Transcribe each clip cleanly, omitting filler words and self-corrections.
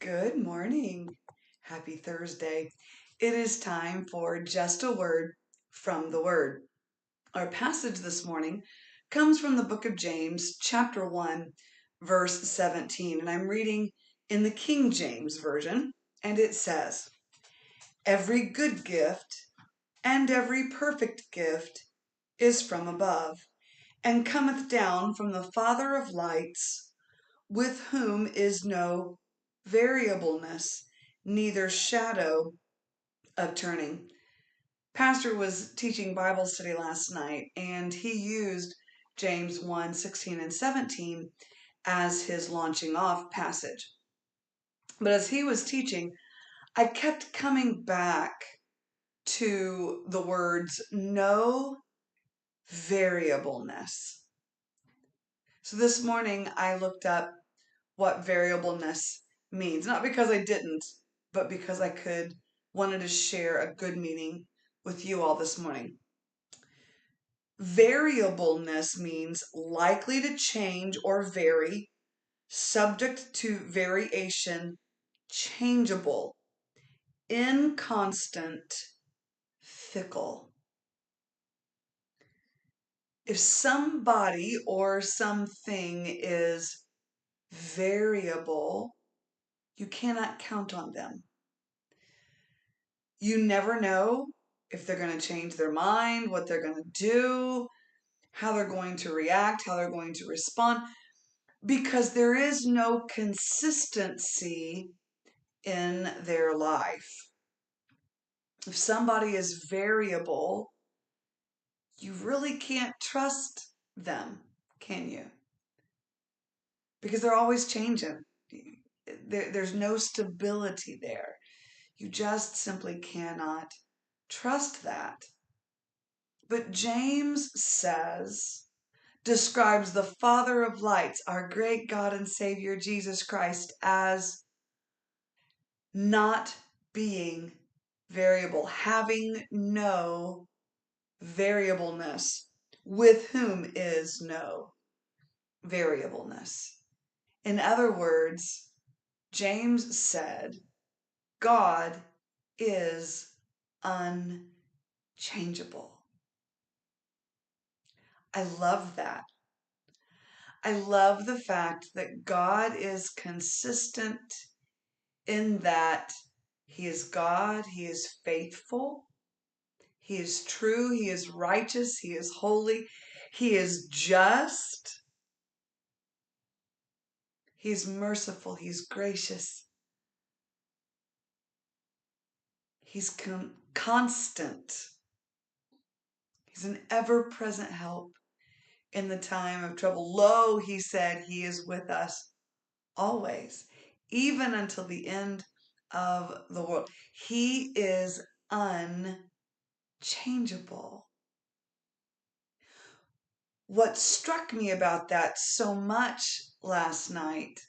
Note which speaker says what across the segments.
Speaker 1: Good morning. Happy Thursday. It is time for Just a Word from the Word. Our passage this morning comes from the book of James, chapter 1, verse 17, and I'm reading in the King James Version, and it says, "Every good gift and every perfect gift is from above, and cometh down from the Father of lights, with whom is no variableness, neither shadow of turning." Pastor was teaching Bible study last night, and he used James 1 16 and 17 as his launching off passage. But as he was teaching, I kept coming back to the words no variableness. So this morning I looked up what variableness means. Not because I didn't, but because I wanted to share a good meaning with you all this morning. Variableness means likely to change or vary, subject to variation, changeable, inconstant, fickle. If somebody or something is variable, you cannot count on them. You never know if they're going to change their mind, what they're going to do, how they're going to react, how they're going to respond, because there is no consistency in their life. If somebody is variable, you really can't trust them, can you? Because they're always changing. There's no stability there. You just simply cannot trust that. But James describes the Father of lights, our great God and Savior Jesus Christ, as not being variable, having no variableness, with whom is no variableness. In other words, James said, God is unchangeable. I love that. I love the fact that God is consistent in that He is God, He is faithful, He is true, He is righteous, He is holy, He is just, He's merciful, He's gracious, He's constant, He's an ever-present help in the time of trouble. Lo, He said, He is with us always, even until the end of the world. He is unchangeable. What struck me about that so much last night,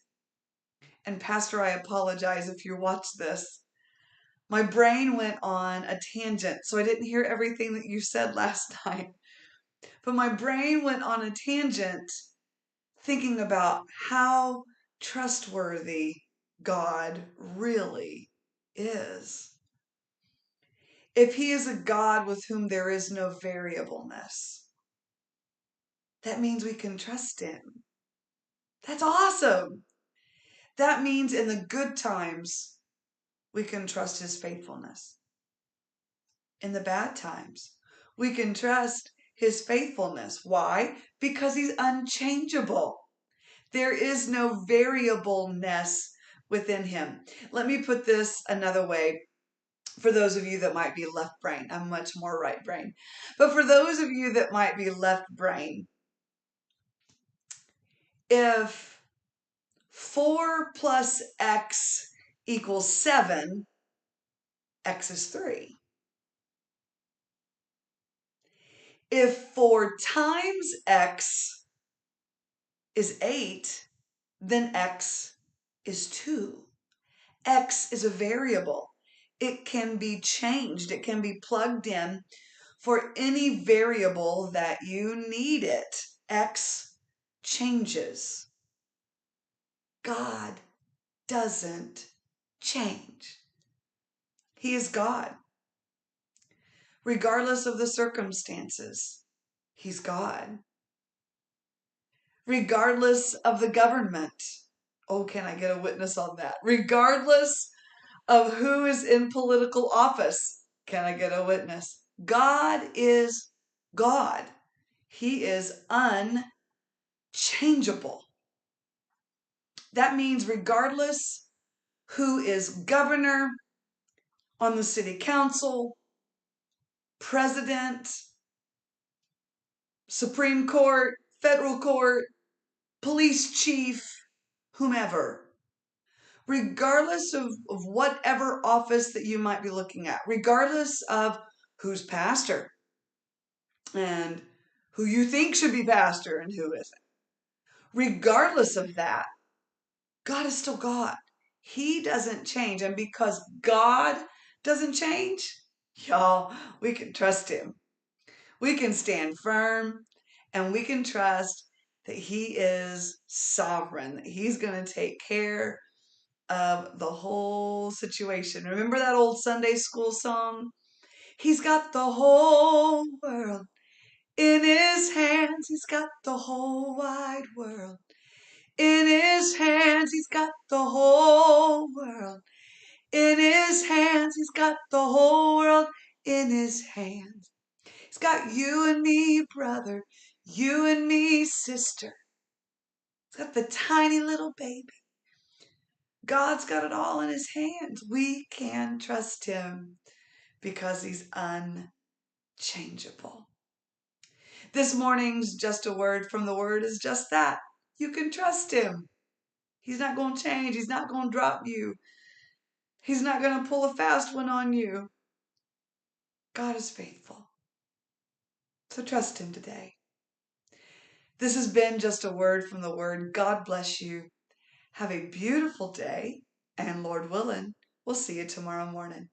Speaker 1: and Pastor, I apologize if you watch this, my brain went on a tangent, so I didn't hear everything that you said last night. But my brain went on a tangent thinking about how trustworthy God really is. If He is a God with whom there is no variableness, that means we can trust Him. That's awesome. That means in the good times, we can trust His faithfulness. In the bad times, we can trust His faithfulness. Why? Because He's unchangeable. There is no variableness within Him. Let me put this another way for those of you that might be left brain. I'm much more right brain. But for those of you that might be left brain, if 4 plus x equals 7, x is 3. If 4 times x is 8, then x is 2. X is a variable. It can be changed. It can be plugged in for any variable that you need it. X changes. God doesn't change. He is God. Regardless of the circumstances, He's God. Regardless of the government. Oh, can I get a witness on that? Regardless of who is in political office, can I get a witness? God is God. He is unchangeable. That means regardless who is governor, on the city council, president, Supreme Court, federal court, police chief, whomever, regardless of whatever office that you might be looking at, regardless of who's pastor and who you think should be pastor and who isn't, regardless of that, God is still God. He doesn't change. And because God doesn't change, y'all, we can trust Him. We can stand firm and we can trust that He is sovereign, that He's going to take care of the whole situation. Remember that old Sunday school song? He's got the whole world in His hands. He's got the whole wide world in His hands. He's got the whole world in His hands. He's got the whole world in His hands. He's got you and me, brother, you and me, sister. He's got the tiny little baby. God's got it all in His hands. We can trust Him because He's unchangeable. This morning's Just a Word from the Word is just that. You can trust Him. He's not going to change. He's not going to drop you. He's not going to pull a fast one on you. God is faithful. So trust Him today. This has been Just a Word from the Word. God bless you. Have a beautiful day, and Lord willing, we'll see you tomorrow morning.